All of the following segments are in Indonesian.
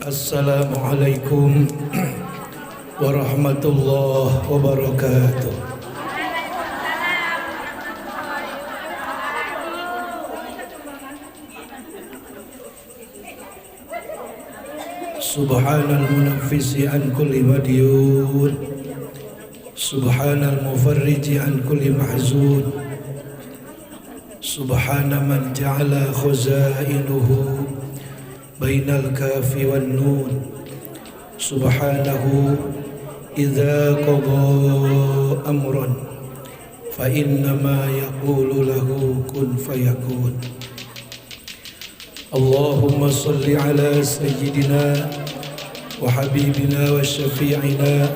Assalamualaikum warahmatullahi wabarakatuh. Subhanal munaffisi an kulli madyun, Subhanal mufarriji an kulli mahzun, Subhana man ja'ala khazainuhu bainal kafi wan nun, Subhanahu idza qada amran fa innama yaqulu lahu kun fayakun. Allahumma salli ala sayyidina wa habibina wa syafi'ina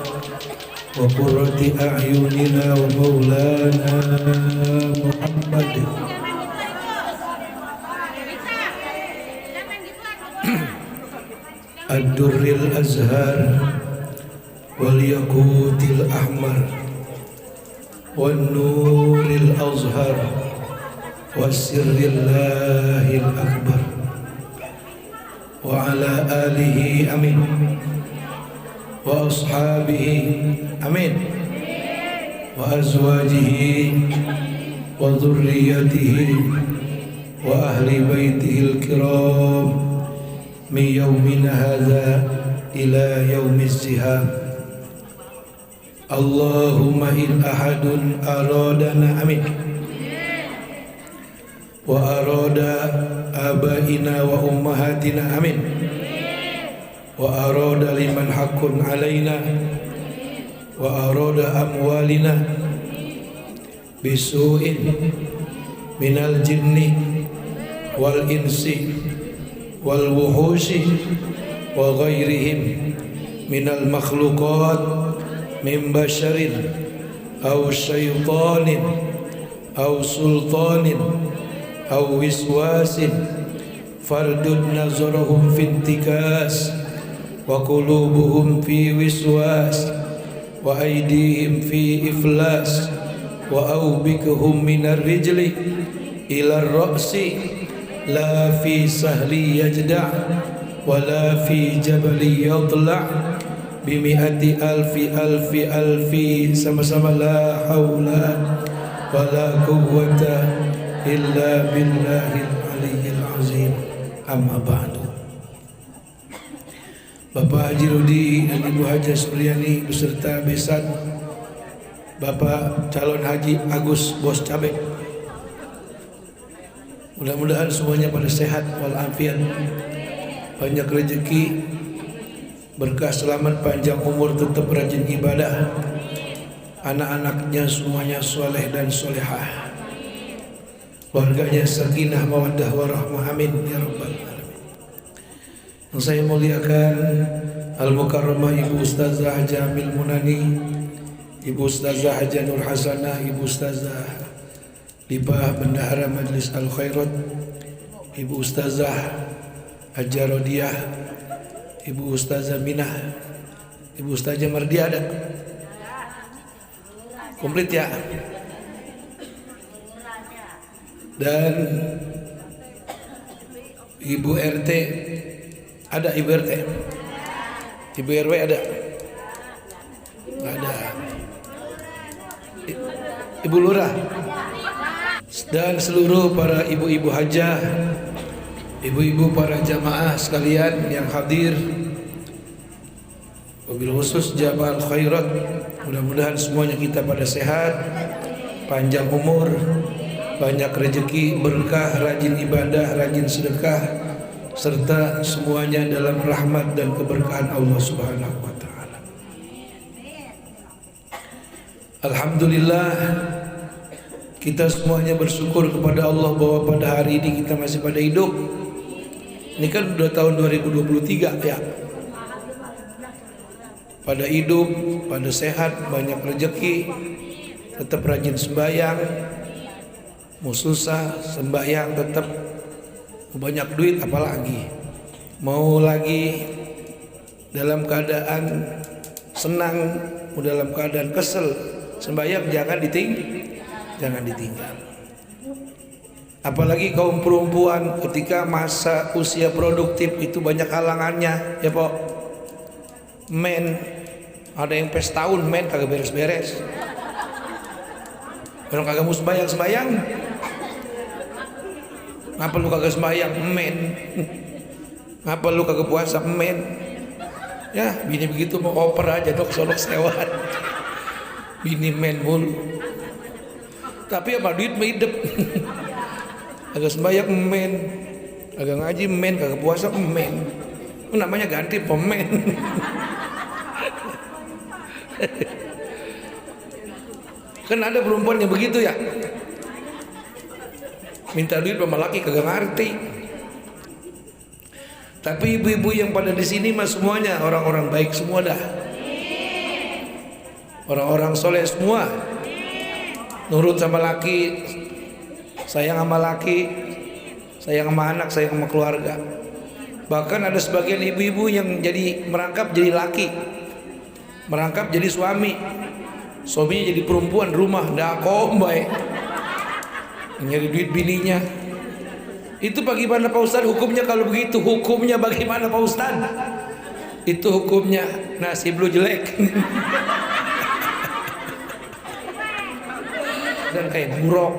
wa qurrati a'yunina wa maulana Muhammad ad-durril azhar wal yaqutil ahmar wan nuril azhar was sirrillahil akbar wa ala alihi amin wa ashabihi amin wa azwajihi wa dhurriyyatihi wa ahli baitihil kiram min yaumina hadha ila yaumiz ziham. Allahumma in ahadun aradana amin wa arada abaina wa ummahatina amin wa arada liman haqqun alaina wa arada amwalina bisu'in minal jinni wal insi wal wuhushi wa ghairihim minal makhluqat min basharin aw syaitanin aw sultanin aw wiswasin fardud nazarahum fi intikas wa qulubuhum fi wiswas wa aydihim fi iflas wa awbikuhum minar rijli ila ar-ra'si la fi sahli yajda' wa la fi jabali yadla' bimi'ati alfi sama-sama la hawla wa la quwwata illa billahil aliyyil azim. Amma ba'du. Bapak Haji Rudi dan Ibu Haja Suryani beserta besan Bapak calon Haji Agus Bos Cabe, mudah-mudahan semuanya pada sehat walafiat, banyak rezeki, berkah, selamat, panjang umur, tetap rajin ibadah, anak-anaknya semuanya soleh dan solehah, keluarganya sakinah mawaddah warahmah, amin ya rabbal alamin. Yang saya muliakan Al-Mukarramah Ibu Ustazah Jamil Munani, Ibu Ustazah Haja Nur Hasanah, Ibu Ustazah Libah Bendahara Majlis Al-Khairat, Ibu Ustazah Haja Rodiah, Ibu Ustazah Minah, Ibu Ustazah Mardia ada? Komplit ya? Dan Ibu RT ada? Ibu RT? Ibu RW ada? Nggak ada. Ibu Lurah dan seluruh para ibu-ibu hajah, ibu-ibu para jamaah sekalian yang hadir, wabil khusus jamaah khairat, mudah-mudahan semuanya kita pada sehat, panjang umur, banyak rezeki, berkah, rajin ibadah, rajin sedekah, serta semuanya dalam rahmat dan keberkahan Allah Subhanahu wa taala. Alhamdulillah, kita semuanya bersyukur kepada Allah bahwa pada hari ini kita masih pada hidup. Ini kan udah tahun 2023 ya. Pada hidup, pada sehat, banyak rezeki, tetap rajin sembahyang, mau susah sembahyang tetap, mau banyak duit apalagi, mau lagi dalam keadaan senang, mau dalam keadaan kesel, sembahyang jangan ditinggal. Apalagi kaum perempuan ketika masa usia produktif itu banyak halangannya, ya Pok. Men, ada yang pes tahun men kagak beres-beres. Orang kagak mau sembayang, ngapa lu kagak sembayang? Men. Ngapa lu kagak puasa? Men. Ya, bini begitu mau oper aja dok, solok sewaan. Bini men mulu. Tapi apa duit mah hidup. Agak sembahyang men, agak ngaji men, kagak puasa men. Itu namanya ganti pemen. Kan ada perempuan yang begitu ya, minta duit sama laki kagak ngerti. Tapi ibu-ibu yang pada di sini mah semuanya orang-orang baik semua dah, orang-orang soleh semua, nurut sama laki, sayang sama laki, sayang sama anak, sayang sama keluarga. Bahkan ada sebagian ibu-ibu yang jadi merangkap jadi laki, merangkap jadi suami, suaminya jadi perempuan rumah dakom baik, nyari duit bininya. Itu bagaimana Pak Ustadz hukumnya kalau begitu? Hukumnya bagaimana Pak Ustadz? Itu hukumnya nasib lu jelek. Dan kayak buruk.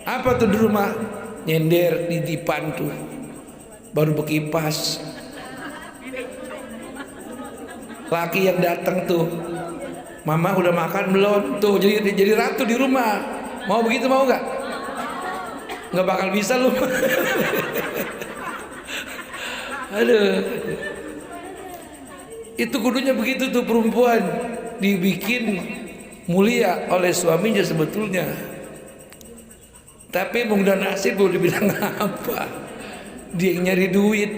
Apa tuh di rumah? Nyender di dipan tuh, baru berkipas. Laki yang datang tuh, mama udah makan belum? Tuh jadi ratu di rumah. Mau begitu mau nggak? Nggak bakal bisa lu. Aduh. Itu kudunya begitu tuh, perempuan dibikin mulia oleh suaminya sebetulnya. Tapi mau dan nasib boleh dibilang apa? Dia yang nyari duit,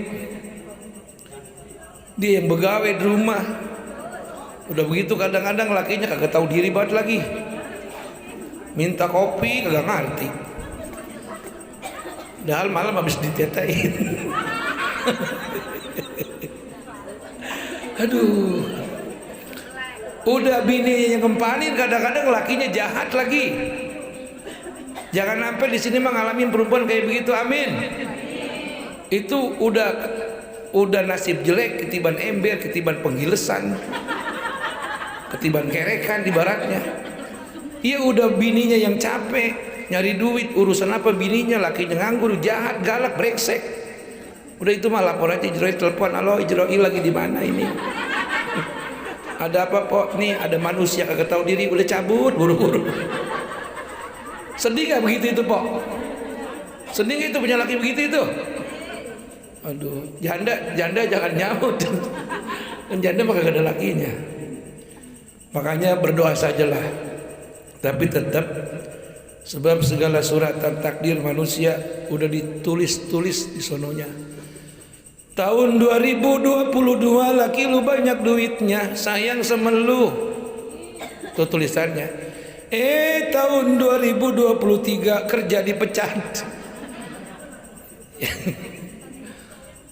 dia yang begawe di rumah. Udah begitu kadang-kadang lakinya kagak tahu diri banget lagi. Minta kopi kagak ngerti. Padahal malam habis ditetain. Aduh. Udah bini yang ngempanin kadang-kadang lakinya jahat lagi. Jangan sampai di sini mah ngalamin perempuan kayak begitu, amin. Itu udah nasib jelek, ketiban ember, ketiban penggilesan, ketiban kerekan ibaratnya. Iya udah bininya yang capek nyari duit, urusan apa bininya, lakinya nganggur, jahat, galak, brengsek. Udah itu mah lapor aja Ijroil, telepon, halo Ijroil lagi di mana ini? Ada apa Pok? Nih ada manusia kagak tahu diri, udah cabut buru-buru. Sedih gak begitu itu Pok? Sedih gak itu punya laki begitu itu? Aduh, janda jangan nyamut. Dan janda mah kagak ada lakinya. Makanya berdoa sajalah. Tapi tetap, sebab segala suratan takdir manusia udah ditulis-tulis di sononya. Tahun 2022 laki lu banyak duitnya, sayang sama lu. Itu tulisannya. Tahun 2023 kerja dipecat.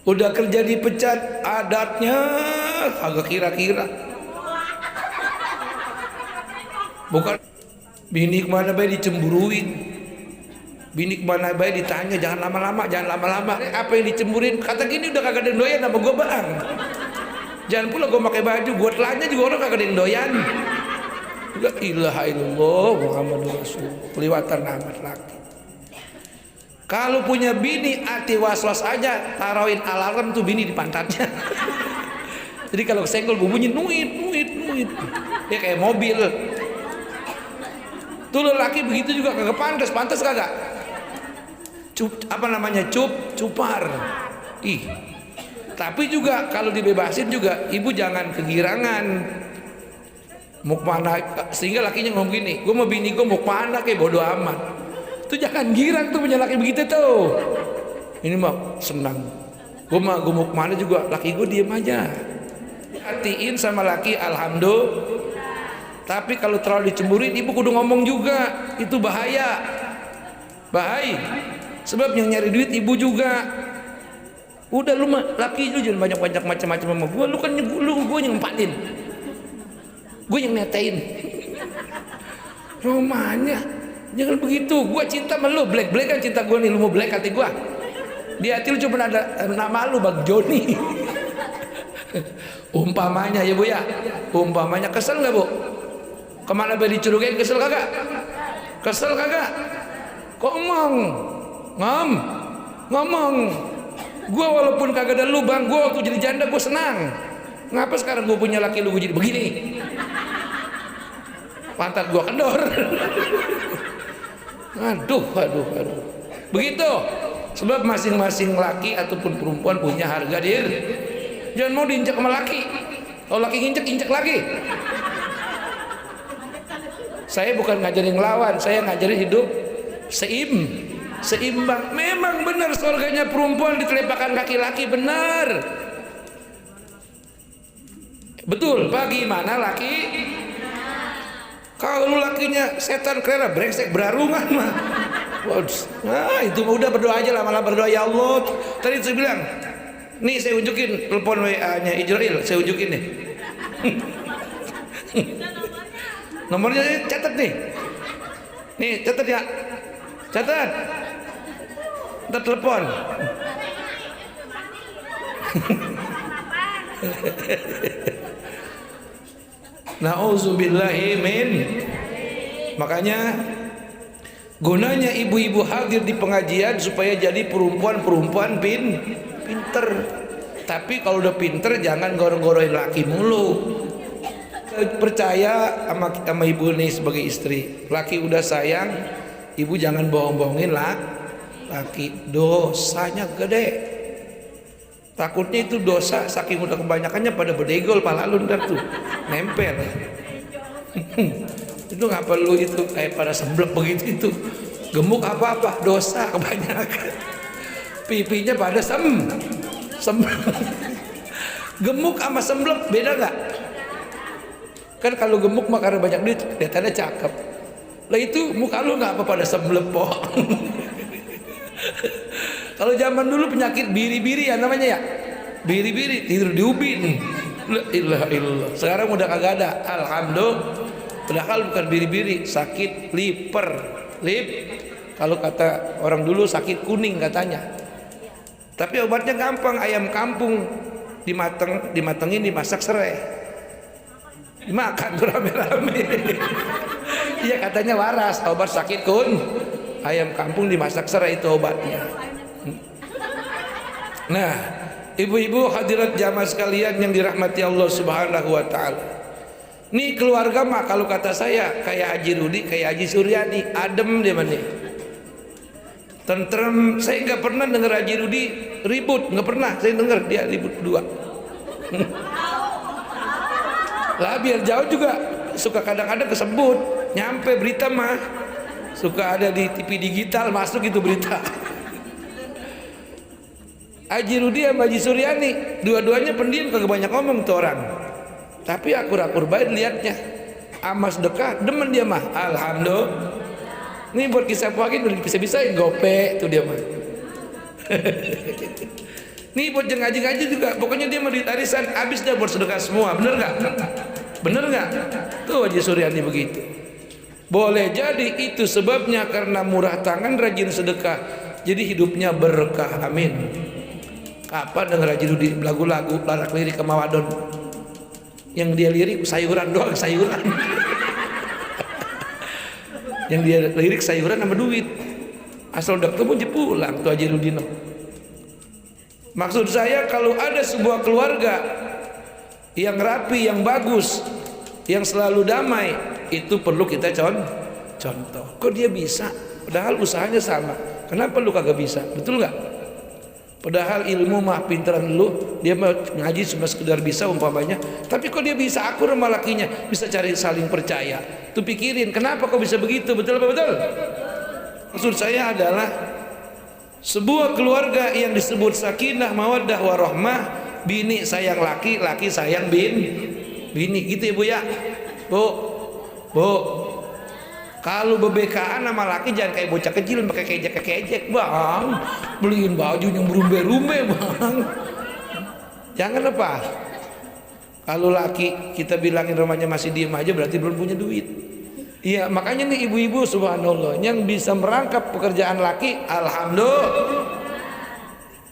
Udah kerja dipecat, adatnya agak kira-kira. Bukan bini kemana baik dicemburuin, bini kemana baik ditanya, jangan lama-lama, jangan lama-lama. Apa yang dicemburin? Kata gini udah kagak ada yang doyan sama gue bang. Jangan pula gue pakai baju, gue telanya juga orang kagak ada yang doyan. La ilaha illallah Muhammadur Rasulullah. Kelewatan amat laki. Kalau punya bini hati was-was aja, taruhin alarm tuh bini di pantatnya. Jadi kalau senggol bunyi nuit. Dia kayak mobil. Tuh lelaki begitu juga kagak pantas kagak. Cupar. Ih. Tapi juga kalau dibebasin juga ibu jangan kegirangan. Mau kemana, sehingga lakinya ngomong gini, gue mau bini gue mau kemana kayak bodo amat. Tuh jangan girang tuh punya laki begitu tuh. Ini mah senang. Gue mau kemana juga laki gue diem aja. Hatiin sama laki alhamdulillah. Tapi kalau terlalu dicemburin ibu kudu ngomong juga. Itu bahaya. Sebab yang nyari duit ibu juga. Udah lu mah laki lu jangan banyak-banyak macam-macam sama gue. Lu kan gue yang ngempanin, gue yang netain. Rumahnya Jangan begitu. Gua cinta sama lu, black kan cinta gua nih, lu mau black hati gua. Di hati lu cuma ada nama lu, Bang Joni. Umpamanya ya Bu ya. Umpamanya, kesel nggak Bu? Kemana be dicurigain, kesel kagak? Kesel kagak? Kok ngomong. Gua walaupun kagak ada lu Bang, gua waktu jadi janda gua senang. Ngapa sekarang gua punya laki lu gua jadi begini? Pantat gua kendor. Aduh. Begitu. Sebab masing-masing laki ataupun perempuan punya harga diri. Jangan mau diinjak sama laki. Kalau laki injek lagi. Saya bukan ngajarin ngelawan, saya ngajarin hidup seimbang. Memang benar surganya perempuan di telapak kaki laki, benar. Betul. Bagaimana laki? Kalau lakinya setan kelera brengsek berarungan mah. Nah, itu udah berdoa aja lah, malah berdoa ya Allah. Tadi saya bilang, nih saya unjukin telepon WA-nya Ijrail, saya unjukin nih. Nomornya catat nih. Nih, catat ya. Catat. Ntar telepon. Nauzubillahi min. Makanya gunanya ibu-ibu hadir di pengajian supaya jadi perempuan-perempuan pinter. Tapi kalau udah pinter jangan gorong-goroin laki mulu. Percaya sama ibu nih sebagai istri. Laki udah sayang, ibu jangan bohong-bohongin laki. Dosanya gede. Takutnya itu dosa saking udah kebanyakannya pada berdegol pala lu ntar tuh nempel. Itu ngapa lu itu kayak pada semblek begitu itu. Gemuk apa dosa kebanyakan. Pipinya pada semblek. Gemuk sama semblek beda nggak? Kan kalau gemuk mah karena banyak duit kelihatannya cakep. Lah itu muka lu nggak apa pada semblek po. Kalau zaman dulu penyakit biri-biri ya namanya ya. Biri-biri tidur di ubin. La ilaha illallah. Sekarang udah kagak ada. Alhamdulillah. Padahal bukan biri-biri, sakit lip. Kalau kata orang dulu sakit kuning katanya. Tapi obatnya gampang, ayam kampung dimatengin, dimasak serai. Dimakan tuh rame-rame. Iya katanya waras, obat sakit ayam kampung dimasak serai itu obatnya. Nah, ibu-ibu hadirat jamaah sekalian yang dirahmati Allah Subhanahu wa taala. Nih keluarga mah kalau kata saya kayak Haji Rudi, kayak Haji Suryadi, adem dia mana. Tentrem, saya nggak pernah dengar Haji Rudi ribut, nggak pernah saya dengar dia ribut berdua. Lah biar jauh juga suka kadang-kadang kesebut, nyampe berita mah suka ada di TV digital masuk itu berita. Haji Rudi sama Haji Suryani dua-duanya pendiam, kagak banyak ngomong tuh orang, tapi akur-akur baik liatnya, amas sedekah demen dia mah. Alhamdulillah. Ini buat kisah pagi udah bisa-bisain gope tuh dia mah. Nih buat ngaji-ngaji juga, pokoknya dia mau duit arisan habis dah buat sedekah semua. Bener nggak? Bener nggak? Tuh Haji Suryani begitu. Boleh jadi itu sebabnya karena murah tangan, rajin sedekah, jadi hidupnya berkah. Amin. Kapan denger Haji Rudi lagu-lagu larak lirik ke Mawadon? Yang dia lirik sayuran doang, sayuran. Yang dia lirik sayuran sama duit. Asal udah ketemu dia pulang tuh Haji Rudino. Maksud saya kalau ada sebuah keluarga yang rapi, yang bagus, yang selalu damai, itu perlu kita contoh. Kok dia bisa? Padahal usahanya sama. Kenapa lu kagak bisa? Betul nggak? Padahal ilmu mah pinteran lu, dia mah ngaji cuma sekedar bisa umpamanya. Tapi kok dia bisa akur sama lakinya, bisa cari saling percaya. Tuh pikirin, kenapa kok bisa begitu? Betul apa betul? Maksud saya adalah sebuah keluarga yang disebut sakinah, mawaddah, warahmah, bini sayang laki, laki sayang bini, gitu ya Bu ya. Bu, kalau bebekaan sama laki jangan kayak bocah kecil pakai kejek bang, beliin baju yang berumbe-rumbe bang. Jangan apa? Kalau laki kita bilangin rumahnya masih diem aja berarti belum punya duit. Iya, makanya nih ibu-ibu subhanallah yang bisa merangkap pekerjaan laki, alhamdulillah.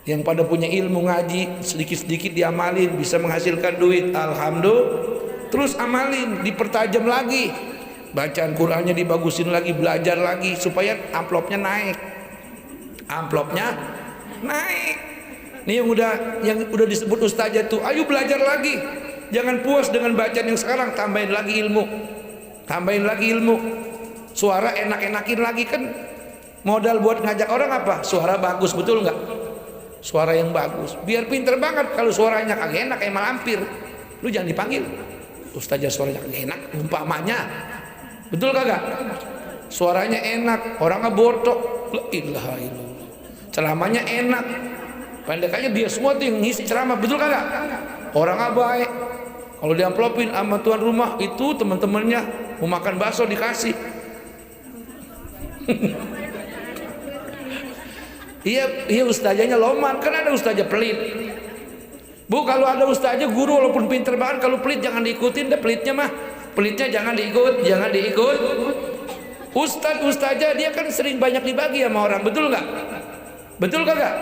Yang pada punya ilmu ngaji, sedikit-sedikit diamalin, bisa menghasilkan duit, alhamdulillah. Terus amalin, dipertajam lagi. Bacaan Qur'annya dibagusin lagi, belajar lagi supaya amplopnya naik. Amplopnya naik. Nih yang udah disebut ustazah tuh, ayo belajar lagi. Jangan puas dengan bacaan yang sekarang, tambahin lagi ilmu. Tambahin lagi ilmu. Suara enak-enakin lagi kan. Modal buat ngajak orang apa? Suara bagus, betul nggak? Suara yang bagus. Biar pinter banget. Kalau suaranya kagak enak kayak malampir, lu jangan dipanggil. Ustazah suaranya kagak enak, umpamanya. Betul kagak? Suaranya enak, orangnya botok. La ilaha illallah. Ceramahnya enak. Pendekannya dia semua tuh yang ngisi ceramah, betul kagak? Orangnya baik. Kalau diamplopin sama tuan rumah itu teman-temannya mau makan bakso dikasih. Iya ustazahnya loman, kan ada ustazah pelit. Bu, kalau ada ustazah guru walaupun pinter banget, kalau pelit jangan diikutin deh pelitnya mah. Pelitnya jangan diikut. Ustazah dia kan sering banyak dibagi sama orang, betul nggak? Betul kagak?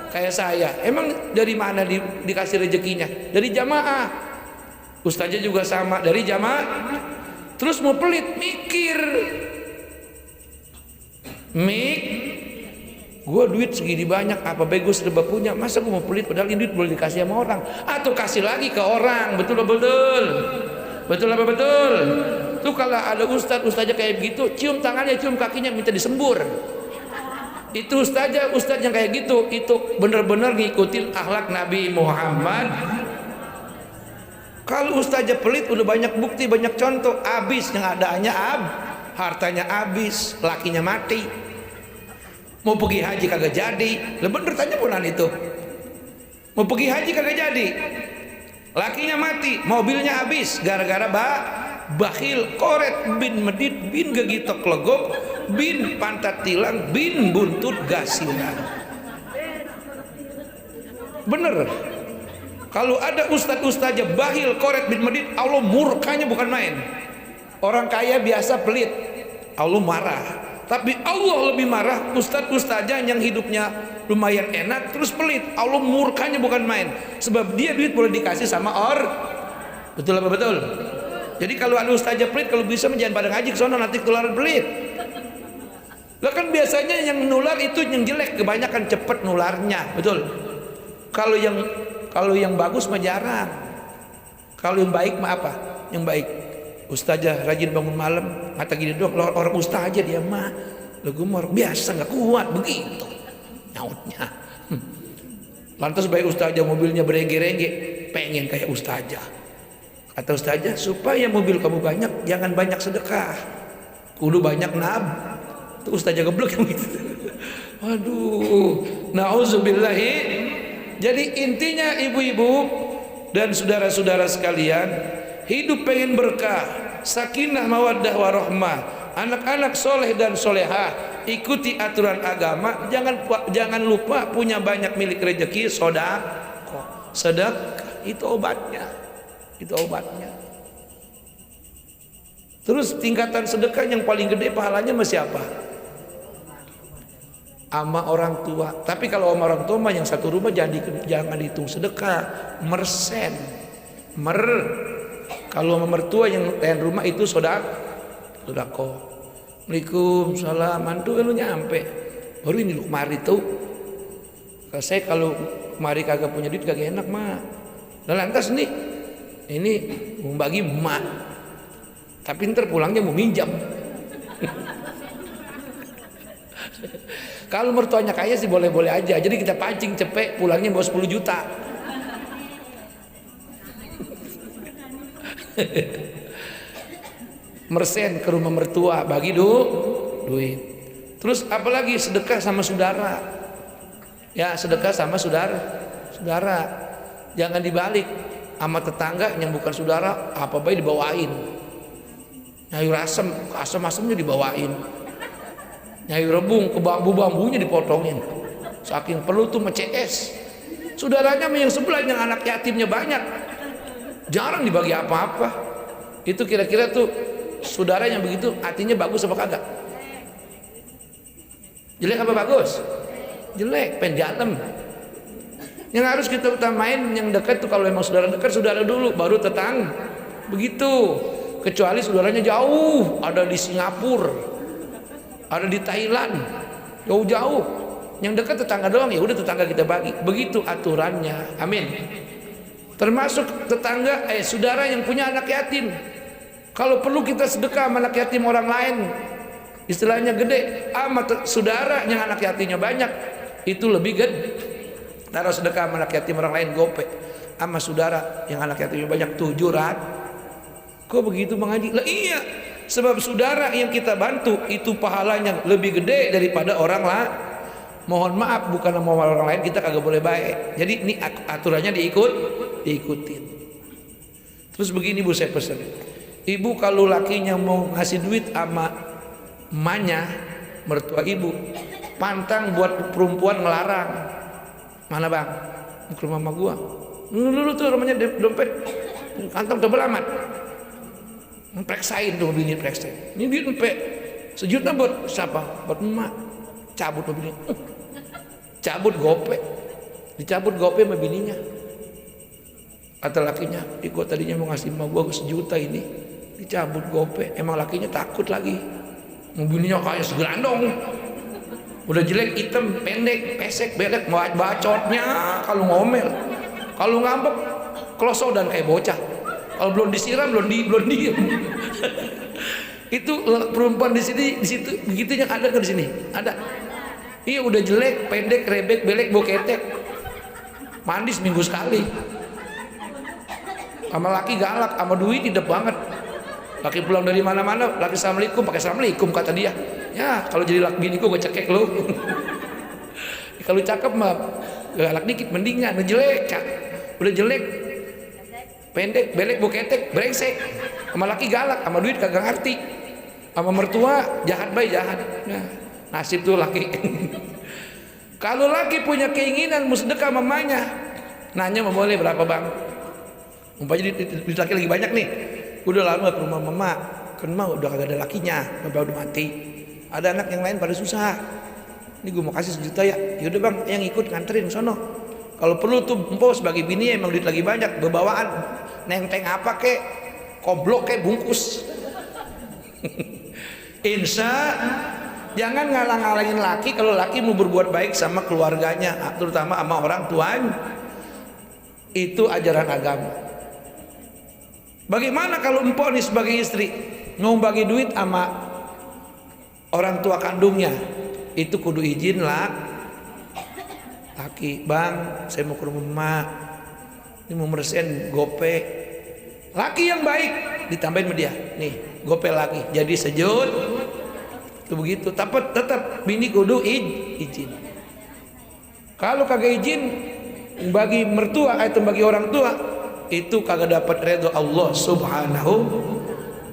Kayak saya, emang dari mana dikasih rezekinya? Dari jamaah. Ustazah juga sama, dari jamaah. Terus mau pelit, mikir. Gue duit segini banyak, apa baik gue serba punya, masa gue mau pelit padahal ini duit boleh dikasih sama orang, atau kasih lagi ke orang. Betul apa betul? Betul apa betul? Tuh kalau ada ustazah kayak begitu, cium tangannya, cium kakinya, minta disembur. Itu ustaz yang kayak gitu, itu bener-bener ngikutin akhlak Nabi Muhammad. Kalau ustazah pelit udah banyak bukti, banyak contoh, habis yang adanya hartanya habis, lakinya mati. Mau pergi haji kagak jadi. Lah bener tanya punan itu. Mau pergi haji kagak jadi. Lakinya mati, mobilnya habis gara-gara bakhil, koret bin medit bin gegitok legok bin pantat tilang bin buntut gasiran. Bener. Kalau ada ustazah bakhil, koret bin medit, Allah murkanya bukan main. Orang kaya biasa pelit, Allah marah. Tapi Allah lebih marah ustazah yang hidupnya lumayan enak terus pelit, Allah murkanya bukan main. Sebab dia duit boleh dikasih sama orang. Betul apa betul? Jadi kalau ada ustazah pelit, kalau bisa jangan pada ngaji ke sono, nanti ketularan pelit. Lah kan biasanya yang nular itu yang jelek, kebanyakan cepet nularnya, betul. Kalau yang bagus mah jarang. Kalau yang baik mah apa? Yang baik. Ustazah rajin bangun malam, kata gini doang, orang ustazah aja dia mah, lagu mah biasa nggak kuat begitu nyautnya. Lantas baik ustazah mobilnya berengge-rengge, pengen kayak ustazah. Kata ustazah, supaya mobil kamu banyak, jangan banyak sedekah, kudu banyak Tuh ustazah geblek yang gitu. Waduh, nauzubillahi. Jadi intinya ibu-ibu dan saudara-saudara sekalian, hidup pengen berkah, sakinah mawaddah warahmah, anak-anak soleh dan solehah, ikuti aturan agama, jangan lupa punya banyak milik rezeki, sedekah itu obatnya. Terus tingkatan sedekah yang paling gede pahalanya masih apa? Sama orang tua. Tapi kalau sama orang tua mah yang satu rumah jangan dihitung sedekah, mersen. Kalau sama mertua yang lain rumah itu sodako. Waalaikumsalam, mantu lu nyampe. Baru ini lu kemari tuh. Saya kalau kemari kagak punya duit kagak enak mah. Dan lantas nih, ini mau bagi emak. Tapi ntar pulangnya mau minjam. Kalau mertuanya kaya sih boleh-boleh aja. Jadi kita pancing cepet, pulangnya bawa 10 juta. Mersen ke rumah mertua, bagi duit. Terus apalagi sedekah sama saudara. Ya, sedekah sama saudara. Jangan dibalik. Sama tetangga yang bukan saudara, apa baik dibawain. Nyayur asam-asamnya dibawain. Nyayur rebung, ke bambu-bambunya dipotongin. Saking perlu tuh CS. Saudaranya yang sebelah yang anak yatimnya banyak, jarang dibagi apa-apa. Itu kira-kira tuh saudara yang begitu artinya bagus apa kagak? Jelek apa bagus? Jelek, penjatem. Yang harus kita utamain yang dekat tuh, kalau memang saudara dekat, saudara dulu, baru tetangga. Begitu. Kecuali saudaranya jauh, ada di Singapura, ada di Thailand, jauh-jauh. Yang dekat tetangga doang, ya udah tetangga kita bagi. Begitu aturannya. Amin. Termasuk tetangga, saudara yang punya anak yatim. Kalau perlu kita sedekah sama anak yatim orang lain, istilahnya gede, sama saudara yang anak yatimnya banyak, itu lebih gede. Taruh sedekah sama anak yatim orang lain gope, sama saudara yang anak yatimnya banyak 700. Kok begitu Bang Haji? Lah iya, sebab saudara yang kita bantu itu pahalanya lebih gede daripada orang lah. Mohon maaf, bukan mau orang lain kita kagak boleh baik. Jadi ini aturannya diikutin. Terus begini Bu, saya pesan, ibu kalau lakinya mau ngasih duit sama emaknya, mertua ibu, pantang buat perempuan ngelarang. Mana Bang? Ke rumah mama gua. Dulu tuh namanya dompet kantong tebel amat. Preksain tuh bini, preksain. Ini duit empe sejuta buat siapa? Buat emak. Cabut mobilnya. Cabut gope. Dicabut gope sama bininya. Kata lakinya, gua tadinya mau ngasih emak gua 1 juta ini. Dicabut gope. Emang lakinya takut lagi. Mobilnya kayak segerandong. Udah jelek, hitam, pendek, pesek, belek, bacotnya kalau ngomel. Kalau ngambek, klosodan kayak bocah. Kalau belum disiram, belum diem. Itu perempuan di situ begitu yang ada ke di sini. Ada. Iya udah jelek, pendek, rebek, belek, bau ketek. Mandi seminggu sekali. Sama laki galak, sama duit hidup banget. Laki pulang dari mana-mana, laki assalamualaikum, pakai assalamualaikum kata dia. Ya kalau jadi laki bini gue cekek lo. Kalau cakep mah galak dikit mendingan. Udah jelek, pendek, belek, bau ketek, brengsek. Sama laki galak, sama duit kagak ngerti. Sama mertua jahat baik jahat. Nah, nasib tuh laki. Kalau laki punya keinginan mau sedekah mamanya, nanya mau boleh berapa Bang? Umpamanya di laki lagi banyak nih. Udah lama ke rumah mama, kan mah udah kagak ada lakinya, bapak udah mati. Ada anak yang lain pada susah. Ini gue mau kasih 1 juta ya. Yaudah Bang, yang ikut nganterin sono. Kalau perlu tuh empo sebagai bini emang duit lagi banyak, berbawaan nenteng apa kek, koblok kek bungkus. Insya jangan ngalang-ngalangin laki kalau laki mau berbuat baik sama keluarganya, terutama sama orang tuanya. Itu ajaran agama. Bagaimana kalau empok nih sebagai istri mau bagi duit sama orang tua kandungnya, itu kudu izin lah. Laki, Bang, saya mau ke rumah emak, ini mau meresen gope. Laki yang baik ditambahin sama dia, nih gope lagi, jadi sejut. Itu begitu. Tapi tetap bini kudu izin. Kalau kagak izin bagi mertua atau bagi orang tua, itu kagak dapat ridho Allah Subhanahu.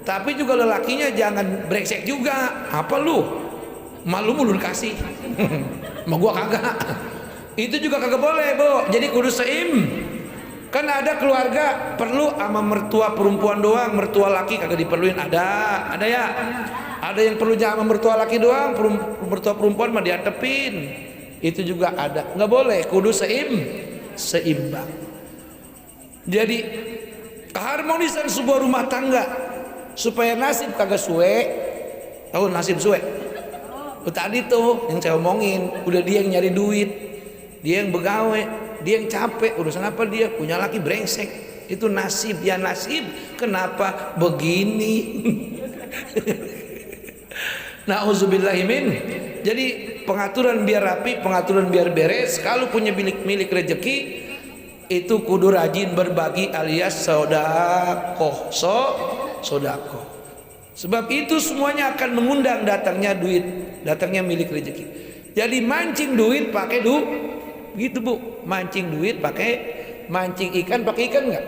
Tapi juga lelakinya jangan brengsek juga. Apa lu? Malu mulu dikasih. Sama gua kagak. Itu juga kagak boleh, Bu. Jadi kudu seim. Kan ada keluarga perlu sama mertua perempuan doang, mertua laki kagak diperluin. Ada ya. Ada yang perlu sama mertua laki doang, mertua perempuan mah diantepin. Itu juga ada. Nggak boleh, kudu seimbang. Jadi keharmonisan sebuah rumah tangga supaya nasib kagak suwe. Tahu nasib suwe? Tadi tuh yang saya omongin, udah dia yang nyari duit, dia yang begawe, dia yang capek, urusan apa dia punya laki brengsek. Itu nasib, ya nasib. Kenapa begini? Nauzubillahimin. Jadi pengaturan biar rapi, pengaturan biar beres. Kalau punya milik rezeki itu kudu rajin berbagi alias sodakoh. Sodakoh. Sebab itu semuanya akan mengundang datangnya duit, datangnya milik rezeki. Jadi mancing duit pakai gitu Bu. Mancing duit pakai, mancing ikan pakai ikan enggak?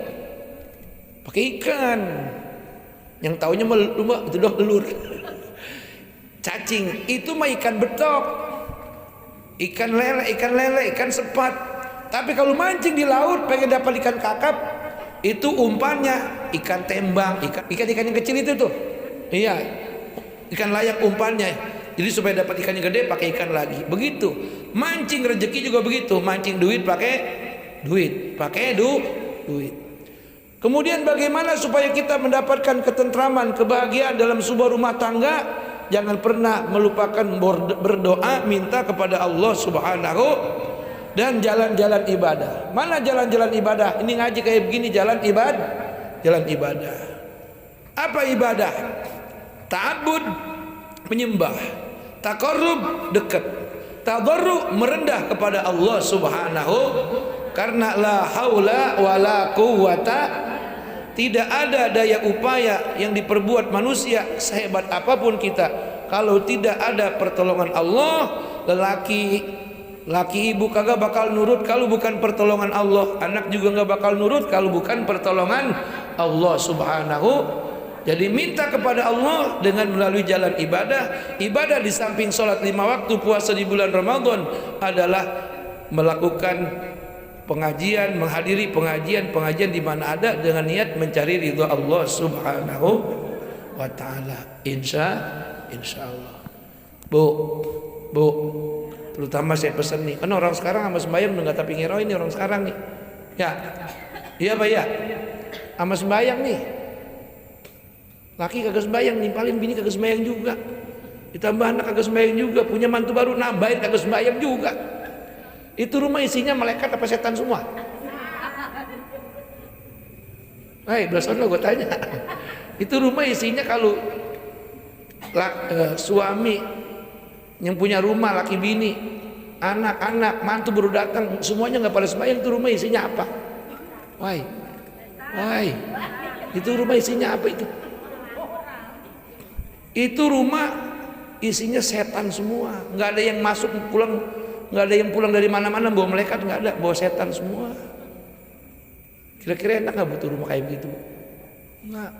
Pakai ikan. Yang taunya mah itu doang telur. Cacing itu mah ikan betok, ikan lele, ikan sepat. Tapi kalau mancing di laut pengen dapat ikan kakap, itu umpannya ikan tembang, ikan yang kecil itu tuh, Iya, ikan layak umpannya. Jadi supaya dapat ikan yang gede pakai ikan lagi. Begitu. Mancing rezeki juga begitu. Mancing duit pakai duit, duit. Kemudian bagaimana supaya kita mendapatkan ketentraman, kebahagiaan dalam sebuah rumah tangga? Jangan pernah melupakan berdoa, minta kepada Allah Subhanahu, dan jalan-jalan ibadah. Mana jalan-jalan ibadah? Ini ngaji kayak begini, jalan ibadah. Apa ibadah? Ta'abbud, menyembah. Taqarrub, dekat. Tadarru, merendah kepada Allah Subhanahu, karena la haula wala quwata, tidak ada daya upaya yang diperbuat manusia sehebat apapun kita kalau tidak ada pertolongan Allah. Laki ibu kagak bakal nurut kalau bukan pertolongan Allah. Anak juga nggak bakal nurut kalau bukan pertolongan Allah Subhanahu. Jadi minta kepada Allah dengan melalui jalan ibadah. Ibadah di samping sholat 5 waktu, puasa di bulan Ramadan adalah melakukan pengajian, menghadiri pengajian di mana ada dengan niat mencari ridha Allah Subhanahu wa taala. Insyaallah. Bu, terutama saya pesan nih, kan orang sekarang sama sembahyang udah nggak tapi ngero ini orang sekarang nih. Ya. Iya, Pak ya. Sama sembahyang nih. Laki kagak sembahyang, nimpalin bini kagak sembahyang juga. Ditambah anak kagak sembahyang juga, punya mantu baru nambahin kagak sembahyang juga. Itu rumah isinya malaikat apa setan semua? Hai, belasan lo gue tanya. Itu rumah isinya kalau suami yang punya rumah, laki bini, anak-anak, mantu baru datang, semuanya nggak pada sembahyang, itu rumah isinya apa? Why? Itu rumah isinya apa itu? Itu rumah isinya setan semua. Nggak ada yang masuk pulang, nggak ada yang pulang dari mana-mana bawa malaikat, nggak ada, bawa setan semua. Kira-kira enak nggak butuh rumah kayak begitu? Nggak.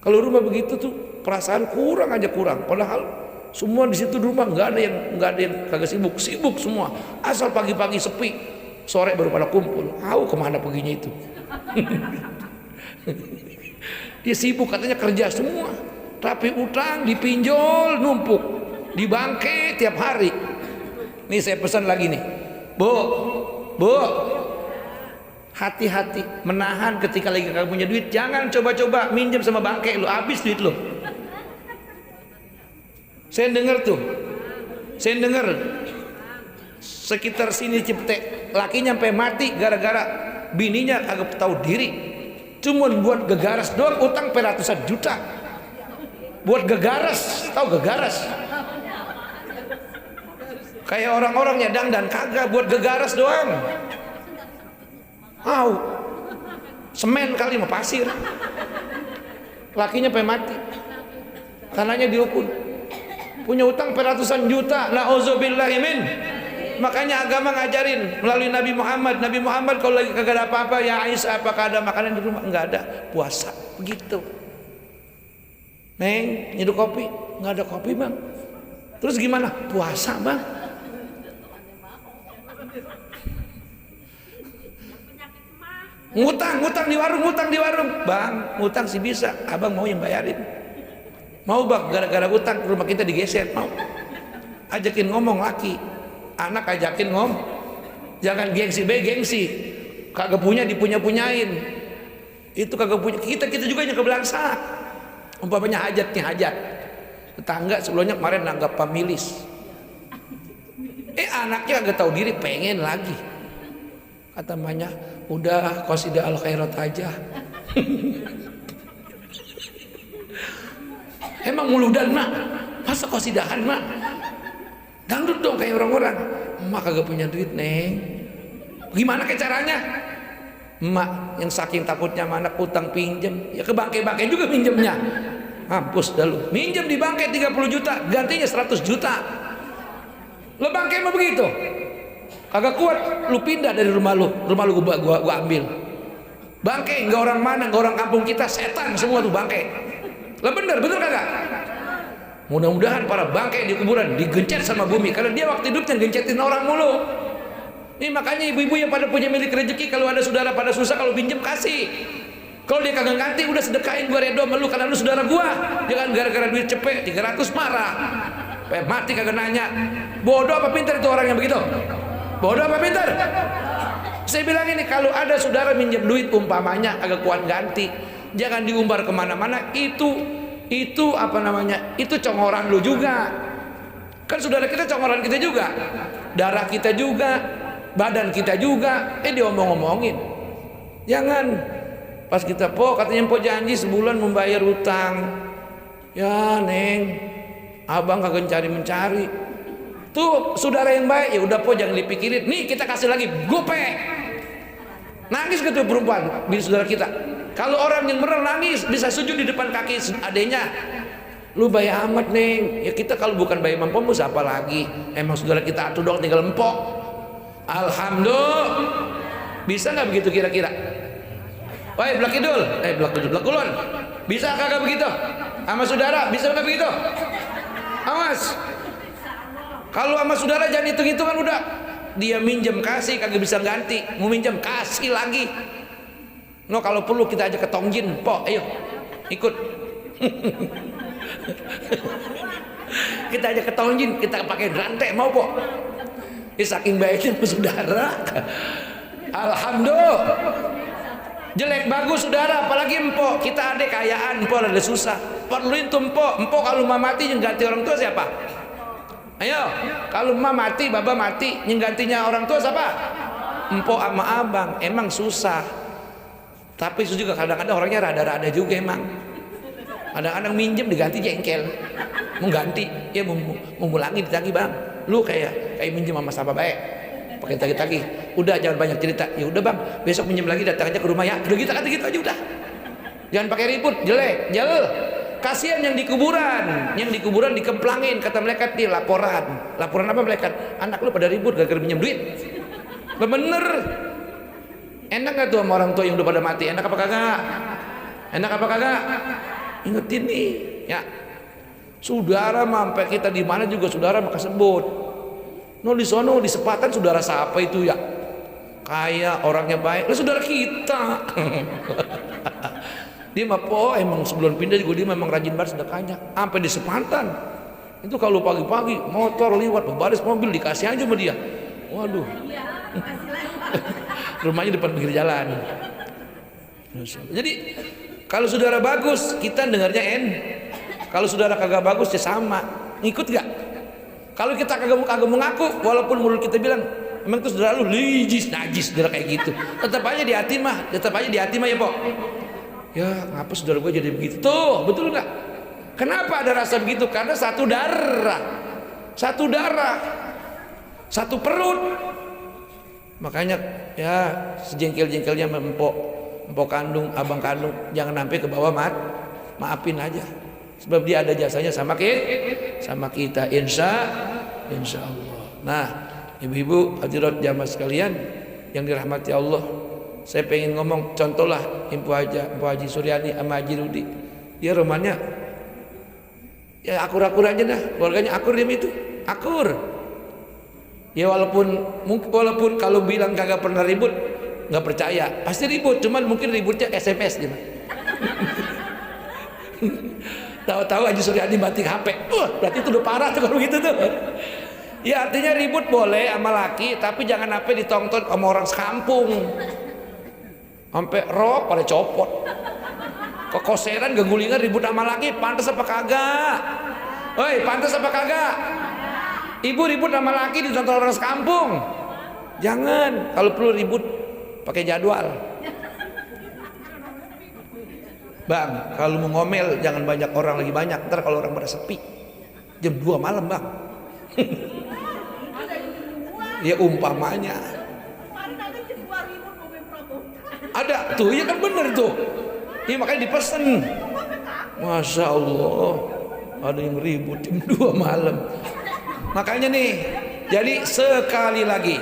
Kalau rumah begitu tuh perasaan kurang. Padahal semua di situ rumah nggak ada yang kagak sibuk semua. Asal pagi-pagi sepi, sore baru pada kumpul. Tahu kemana perginya itu? Dia sibuk katanya kerja semua. Tapi utang dipinjol numpuk, dibangke tiap hari. Nih saya pesan lagi nih, Bu, hati-hati menahan ketika lagi kamu punya duit. Jangan coba-coba minjem sama bangke lu, habis duit lu. Saya dengar sekitar sini Cipete, lakinya sampai mati gara-gara bininya kagak tahu diri. Cuman buat gegaras doang utang ratusan juta. Buat gegaras, tahu gegaras? Kayak orang-orangnya dangdan kagak, buat gegaras doang. Semen kali mau pasir. Lakinya sampai mati. Tanahnya diukur. Punya utang ratusan juta. Nauzubillahi min. Makanya agama ngajarin melalui Nabi Muhammad kalau lagi kagak ada apa-apa, ya Aisyah, apakah ada makanan di rumah? Enggak ada, puasa. Begitu. Neng, nyeduh kopi? Enggak ada kopi, Bang. Terus gimana? Puasa, Bang. Ngutang di warung. Bang, ngutang sih bisa. Abang mau yang bayarin. Mau, Bang, gara-gara utang rumah kita digeser, mau. Ajakin ngomong laki. Anak ajakin ngomong. Jangan gengsi. Kagak punya dipunya-punyain. Itu kagak punya. Kita juga yang kebelangsa. Umpamanya hajat. Tetangga sebelumnya kemarin nanggap pamilis. Anaknya agak tahu diri, pengen lagi. Kata emaknya, udah qasidah al khairat aja. Emang muludan, Mak? Masa qasidahan, Mak? Dangdut dong kayak orang-orang. Emak kagak punya duit, Neng. Gimana ke caranya? Emak yang saking takutnya anak utang pinjem, ya ke bangke-bangke juga pinjemnya. Mampus dah lu. Minjem di bangke 30 juta, gantinya 100 juta. Lo bangke mah begitu. Kagak kuat, lu pindah dari rumah lu gua ambil. Bangke enggak orang mana, enggak orang kampung kita, setan semua tuh bangke. Lah bener kagak? Mudah-mudahan para bangke di kuburan digencet sama bumi, karena dia waktu hidupnya gencetin orang mulu. Ini makanya ibu-ibu yang pada punya milik rezeki, kalau ada saudara pada susah, kalau pinjem kasih. Kalau dia kagak ganti, udah sedekahin, gua redo sama lu karena lu saudara gua. Jangan gara-gara duit cepet 300 marah. Mati kagak nanya. Bodoh apa pintar itu orang yang begitu? Bodoh apa pintar? Saya bilang ini, kalau ada saudara minjem duit umpamanya agak kuat ganti, jangan diumbar kemana-mana. Itu apa namanya? Itu congoran lu juga. Kan saudara kita congoran kita juga, darah kita juga, badan kita juga. Diomong-omongin. Jangan. Pas kita katanya po janji sebulan membayar utang. Ya neng, abang kagak mencari. Tuh saudara yang baik, ya udah po jangan dipikirin. Nih kita kasih lagi, gope. Nangis gitu perempuan, bini saudara kita. Kalau orang yang bener nangis bisa sujud di depan kaki adenya. Lu baik amat neng. Ya kita kalau bukan baik mampu siapa lagi? Emang saudara kita atuh dong tinggal empok. Alhamdulillah. Bisa nggak begitu kira-kira? Woi Blak Kidul, Blak Kulon. Bisa kagak begitu? Sama saudara bisa nggak begitu? Awas. Kalau sama saudara jangan hitung-hitungan udah. Dia minjem kasih kagak bisa ganti, mau minjem kasih lagi. No kalau perlu kita aja ke Tongjin, po, ayo ikut. Kita aja ke Tongjin, kita pakai rantai mau po. Saking baiknya sama saudara. Alhamdulillah. Jelek bagus saudara, apalagi empok. Kita ada kayaan, empok ada susah. Perluin tuh empok kalau mah mati yang ganti orang tua siapa? Ayo, kalau mah mati, baba mati, yang gantinya orang tua siapa? Empok sama abang. Emang susah. Tapi itu juga kadang-kadang orangnya rada-rada juga emang. Kadang-kadang minjem diganti jengkel. Mau ganti, ya mau lagi ditagih bang. Lu kayak minjem sama sahabat baik. Pakai tagih-tagih. Udah jangan banyak cerita. Ya udah bang, besok minjem lagi datang aja ke rumah ya. Udah kita kata gitu aja udah. Jangan pakai ribut, jelek, jel. Kasihan yang di kuburan dikemplangin kata malaikat di laporan. Laporan apa malaikat? Anak lu pada ribut gara-gara minjem duit. Bener. Enak gak tuh sama orang tua yang udah pada mati? Enak apa kagak? Enak apa kagak? Ingetin nih, ya. Saudara sampai kita di mana juga saudara maka sebut. No di sono di sepatan saudara siapa itu ya? Kaya orangnya baik. Lah saudara kita. Dia mah po emang sebelum pindah juga dia memang rajin banget sedekahnya. Sampai di sepatan. Itu kalau pagi-pagi motor lewat baris mobil dikasih aja sama dia. Waduh. Rumahnya depan pinggir jalan. Jadi kalau saudara bagus kita dengarnya kalau saudara kagak bagus ya sama. Ngikut gak? Kalau kita kagak mengaku, walaupun mulut kita bilang emang itu saudara lu najis saudara kayak gitu, tetap aja di hati mah ya po. Ya ngapa saudara gue jadi begitu? Tuh betul nggak? Kenapa ada rasa begitu? Karena satu darah, satu perut. Makanya ya sejengkel-jengkelnya empok kandung, abang kandung, jangan sampai ke bawah maafin aja. Sebab dia ada jasanya sama kita insya Allah. Nah ibu-ibu hadirat jamaah sekalian yang dirahmati Allah, saya pengen ngomong contoh lah Ibu Haji Suryani sama Haji Rudi. Dia rumahnya ya akur-akur aja dah, keluarganya akur, dia itu akur. Ya walaupun kalau bilang kagak pernah ribut nggak percaya, pasti ribut, cuman mungkin ributnya SMS gitu. Tahu-tahu Haji Suryani batik HP, berarti itu udah parah tuh kalau gitu tuh. Ya artinya ribut boleh sama laki, tapi jangan sampai ditonton sama orang sekampung. Sampai rok pada copot. Kekoseran gegulingan ribut sama laki, pantas apa kagak? Woi, pantas apa kagak? Ibu ribut sama laki ditonton orang sekampung. Jangan, kalau perlu ribut pakai jadwal. Bang, kalau mau ngomel jangan banyak orang lagi banyak. Ntar kalau orang pada sepi jam 2 malam bang. Ya umpamanya. Ada tuh, ya kan bener tuh. Ini makanya dipesen. Masya Allah, ada yang ribut jam 2 malam. Makanya nih, jadi sekali lagi.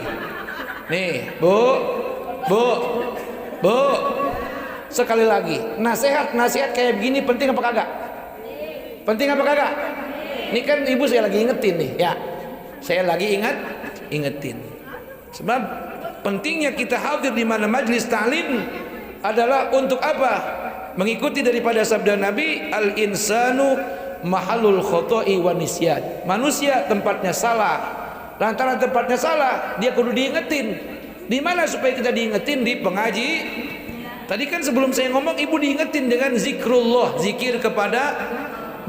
Nih, Bu. Sekali lagi, nasihat kayak begini penting apa kagak? Penting apa kagak? Ini kan ibu saya lagi ingetin nih, ya. Saya lagi ingetin. Sebab pentingnya kita hadir di mana majelis ta'lim adalah untuk apa? Mengikuti daripada sabda Nabi, al insanu mahalul khoto'i wa nisyan. Manusia tempatnya salah. Lantaran tempatnya salah, dia kudu diingetin. Di mana supaya kita diingetin? Di pengaji. Tadi kan sebelum saya ngomong, ibu diingetin dengan zikrullah, zikir kepada,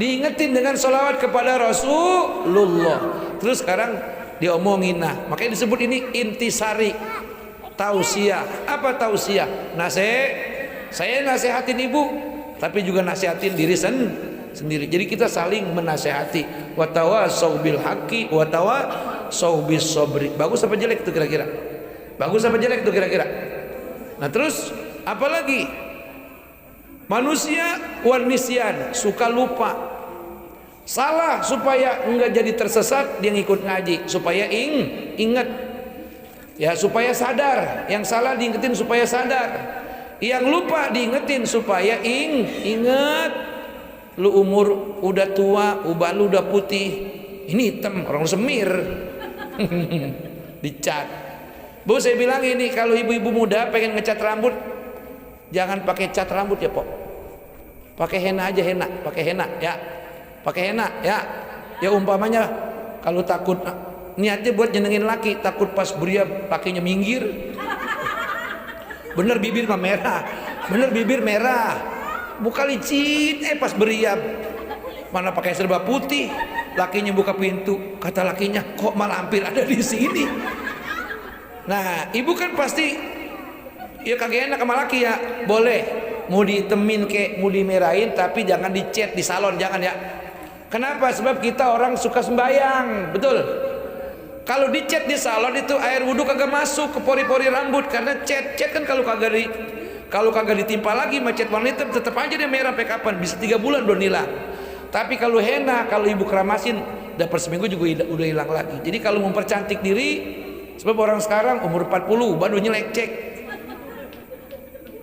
diingetin dengan sholawat kepada Rasulullah. Terus sekarang diomongin, nah makanya disebut ini intisari, tausiah. Apa tausiah? Saya nasihatin ibu, tapi juga nasihatin diri sendiri. Jadi kita saling menasehati. Wa tawasau bil haqqi wa tawasau bis sabri. Bagus apa jelek itu kira-kira? Bagus apa jelek itu kira-kira? Nah terus apalagi? Manusia wan nisyan, suka lupa. Salah supaya enggak jadi tersesat, dia ngikut ngaji supaya ingat. Ya supaya sadar. Yang salah diingetin supaya sadar. Yang lupa diingetin supaya ingat. Lu umur udah tua, uban lu udah putih, ini hitam, orang semir. Dicat. Bu, saya bilang ini, kalau ibu-ibu muda pengen ngecat rambut, jangan pakai cat rambut ya, Pok. Pakai henna aja, henna, pakai henna ya. Pakai henna ya. Ya umpamanya kalau takut niatnya buat nyenengin laki, takut pas beriap pakainya minggir. Bener bibir mah merah, bener bibir merah, buka licin, pas beriap mana pakai serba putih, lakinya buka pintu, kata lakinya kok malampir ada di sini. Nah ibu kan pasti ya kagak enak sama laki ya, boleh mau ditemin kek, mau dimerahin, tapi jangan dicet di salon, jangan ya. Kenapa? Sebab kita orang suka sembayang, betul. Kalau dicet di salon itu air wudhu kagak masuk ke pori-pori rambut, karena cat kan kalau kagak ditimpa lagi macet warna hitam, tetap aja dia merah sampai kapan, bisa 3 bulan belum hilang. Tapi kalau henna, kalau ibu keramasin dapat seminggu juga udah hilang lagi. Jadi kalau mempercantik diri, sebab orang sekarang umur 40 baru nyelek cek,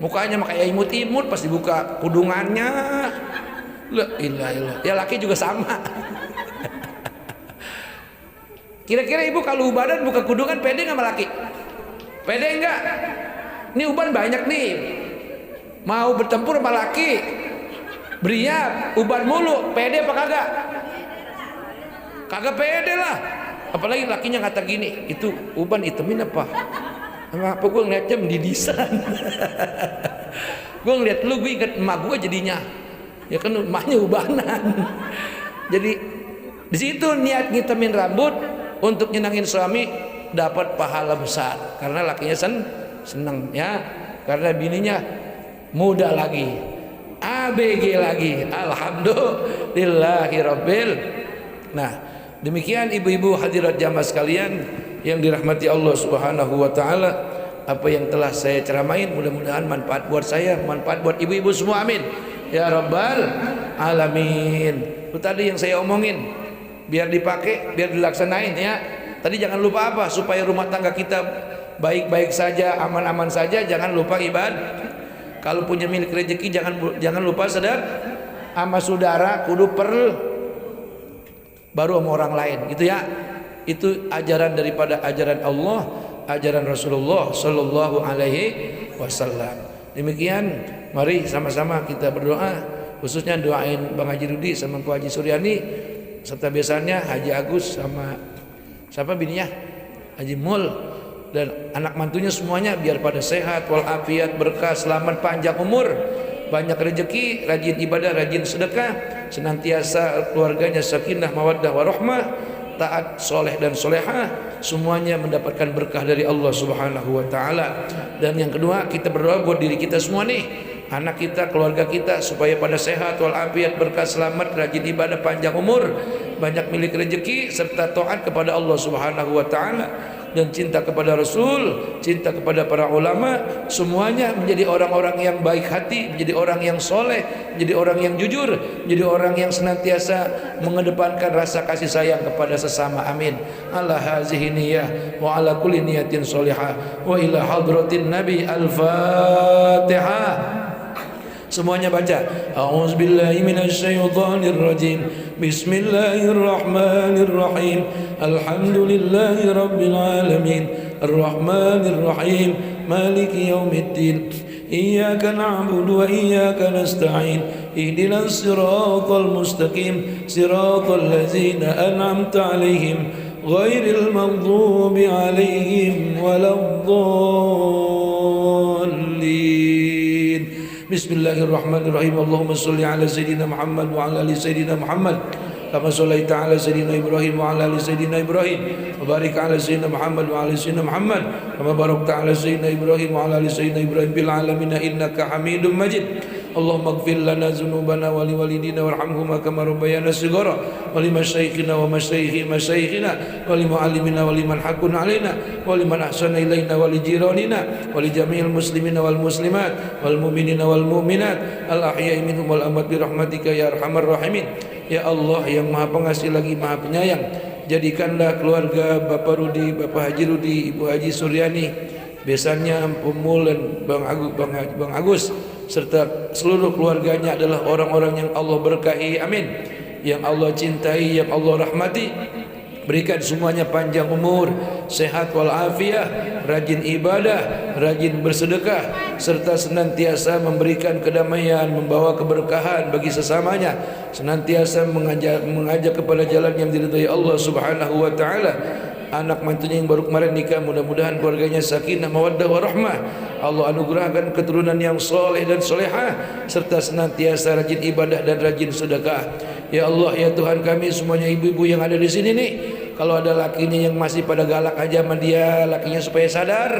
mukanya kayak imut-imut, pas dibuka kudungannya, la ilaha illallah. Ya laki juga sama. Kira-kira ibu kalau ubanan buka kudungan pede nggak sama laki? Pede enggak? Ini uban banyak nih, mau bertempur sama laki, beriap, uban mulu, pede apa kagak? Kagak pede lah. Apalagi lakinya kata gini, itu uban hitemin apa? Sama apa? Gue ngeliatnya mendidisan. Gue ngeliat lu, gue inget emak gue jadinya. Ya kan emaknya ubanan. Jadi di situ niat ngitemin rambut untuk nyenangin suami, dapat pahala besar karena lakinya seneng ya, karena bininya muda lagi, ABG lagi, alhamdulillahirabbil. Nah demikian ibu-ibu hadirat jamaah sekalian yang dirahmati Allah Subhanahu wa taala, apa yang telah saya ceramain mudah-mudahan manfaat buat saya, manfaat buat ibu-ibu semua, amin ya rabbal alamin. Itu tadi yang saya omongin, biar dipakai, biar dilaksanain ya. Tadi jangan lupa apa? Supaya rumah tangga kita baik-baik saja, aman-aman saja, jangan lupa ibadah. Kalau punya milik rezeki jangan lupa sedekah sama saudara, kudu baru sama orang lain gitu ya. Itu ajaran daripada ajaran Allah, ajaran Rasulullah sallallahu alaihi wasallam. Demikian, mari sama-sama kita berdoa, khususnya doain Bang Haji Rudi sama Bu Haji Suryani, serta biasanya Haji Agus sama siapa bininya, Haji Mul, dan anak mantunya semuanya biar pada sehat walafiat, berkah, selamat, panjang umur, banyak rezeki, rajin ibadah, rajin sedekah, senantiasa keluarganya sakinah mawaddah warahmah, taat, soleh dan solehah, semuanya mendapatkan berkah dari Allah Subhanahu wa taala. Dan yang kedua, kita berdoa buat diri kita semua nih, anak kita, keluarga kita, supaya pada sehat walafiat, berkah, selamat, rajin ibadah, panjang umur, banyak milik rezeki, serta taat kepada Allah Subhanahu wa taala, dan cinta kepada Rasul, cinta kepada para ulama, semuanya menjadi orang-orang yang baik hati, menjadi orang yang soleh, menjadi orang yang jujur, menjadi orang yang senantiasa mengedepankan rasa kasih sayang kepada sesama, amin. Ala hazihi niyyah wa ala kulli niyatin sholihah wa ila hadratin nabi al-fatihah. Semuanya baca. A'udzubillahi minasyaitonirrajim. Bismillahirrahmanirrahim. Alhamdulillahirabbil alamin. Arrahmanirrahim. Maliki yaumiddin. إياك نعبد وإياك نستعين اهدنا الصراط المستقيم صراط الذين أنعمت عليهم غير المغضوب عليهم ولا الضالين. بسم الله الرحمن الرحيم. اللهم صل على سيدنا محمد وعلى آل سيدنا محمد كما صليت على سيدنا إبراهيم وعلى آل سيدنا إبراهيم وبارك على سيدنا محمد وعلى آل سيدنا محمد كما باركت على سيدنا إبراهيم وعلى آل سيدنا إبراهيم في العالمين إنك حميد مجيد. اللهم اغفر لنا ذنوبنا ولوالدينا وارحمهما كما ربيانا صغارا ولمشايخنا ومشايخ مشايخنا ولمعلمنا ولمن حكم علينا ولمن أحسن إلينا ولجيراننا ولجميع المسلمين والمسلمات والمؤمنين والمؤمنات الأحياء منهم والأموات برحمتك يا أرحم الراحمين. Ya Allah yang maha pengasih lagi maha penyayang, jadikanlah keluarga Bapak Rudi, Bapak Haji Rudi, Ibu Haji Suryani, besannya Pemul dan Bang Agus serta seluruh keluarganya adalah orang-orang yang Allah berkahi, amin, yang Allah cintai, yang Allah rahmati. Berikan semuanya panjang umur, sehat walafiat, rajin ibadah, rajin bersedekah, serta senantiasa memberikan kedamaian, membawa keberkahan bagi sesamanya, senantiasa mengajak kepada jalan yang diridhai Allah Subhanahu wa taala. Anak mantunya yang baru kemarin nikah, mudah-mudahan keluarganya sakinah mawaddah warahmah. Allah anugerahkan keturunan yang soleh dan solehah, serta senantiasa rajin ibadah dan rajin sedekah. Ya Allah, ya Tuhan kami semuanya, ibu-ibu yang ada di sini nih, kalau ada lakinya yang masih pada galak aja sama dia, lakinya supaya sadar,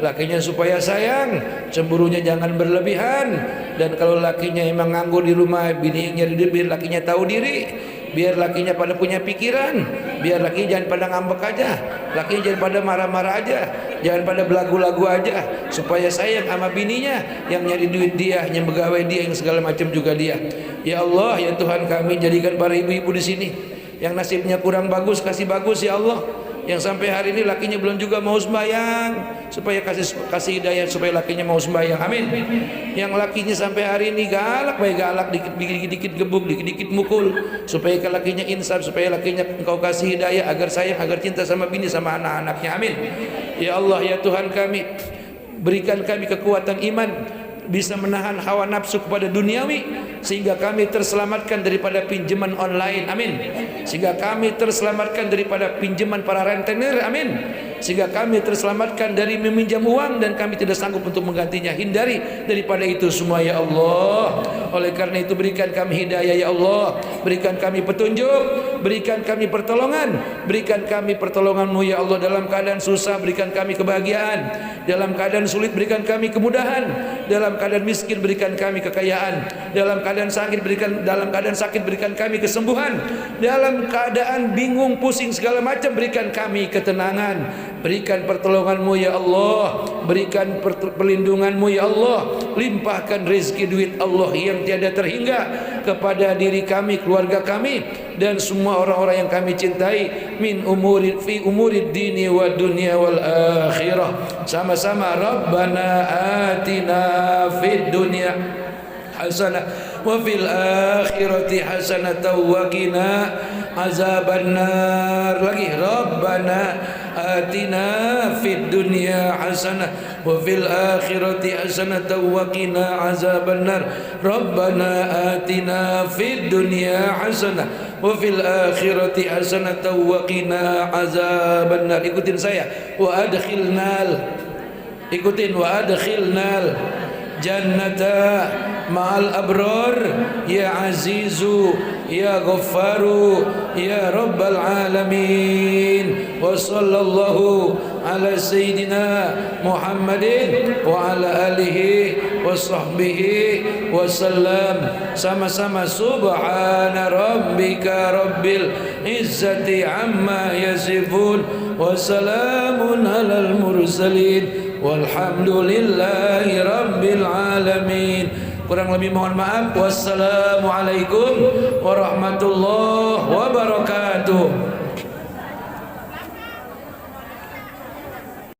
lakinya supaya sayang, cemburunya jangan berlebihan. Dan kalau lakinya emang nganggur di rumah, bini yang nyari duit, biar lakinya tahu diri, biar lakinya pada punya pikiran, biar lakinya jangan pada ngambek aja, lakinya jangan pada marah-marah aja, jangan pada belagu-lagu aja, supaya sayang sama bininya yang nyari duit dia, yang pegawai dia, yang segala macam juga dia. Ya Allah, ya Tuhan kami, jadikan para ibu-ibu di sini yang nasibnya kurang bagus kasih bagus ya Allah. Yang sampai hari ini lakinya belum juga mau sembahyang, supaya kasih hidayah supaya lakinya mau sembahyang, amin. Yang lakinya sampai hari ini galak, baik galak, dikit-dikit gebuk, dikit-dikit mukul, supaya ke lakinya insaf, supaya lakinya engkau kasih hidayah agar sayang, agar cinta sama bini sama anak-anaknya, amin. Ya Allah, ya Tuhan kami, berikan kami kekuatan iman, bisa menahan hawa nafsu kepada duniawi, sehingga kami terselamatkan daripada pinjaman online, amin. Sehingga kami terselamatkan daripada pinjaman para rentenir, amin. Sehingga kami terselamatkan dari meminjam uang dan kami tidak sanggup untuk menggantinya. Hindari daripada itu semua ya Allah. Oleh karena itu berikan kami hidayah ya Allah, berikan kami petunjuk, berikan kami pertolongan, berikan kami pertolongan-Mu ya Allah. Dalam keadaan susah berikan kami kebahagiaan, dalam keadaan sulit berikan kami kemudahan, dalam keadaan miskin berikan kami kekayaan, dalam keadaan sakit berikan kami kesembuhan, dalam keadaan bingung pusing segala macam berikan kami ketenangan. Berikan pertolongan-Mu ya Allah, berikan perlindungan-Mu ya Allah, limpahkan rezeki duit Allah yang tiada terhingga kepada diri kami, keluarga kami, dan semua orang-orang yang kami cintai, min umurid fi umurid dini wa dunya wal akhirah. Sama-sama, Rabbana atina fid dunya hasanah wa fil akhirati hasanatan wa qina azabannar. Lagi, Rabbana atina fid dunya hasanah wa fil akhirati hasanatan wa qina azabannar. Rabbana atina fid dunya hasanah wa fil akhirati hasanatan wa qina azabannar. Ikutin saya, wa adkhilnal, ikutin, wa adkhilnal jannata ma'al abrar ya azizu ya ghaffaru ya rabbal alamin. Wa sallallahu ala sayyidina Muhammadin wa ala alihi wa sahbihi wa sallam. Sama-sama, subhana rabbika rabbil izzati amma yasifun wa salamun alal mursalin walhamdulillahi rabbil alamin. Kurang lebih mohon maaf. Wassalamualaikum warahmatullahi wabarakatuh.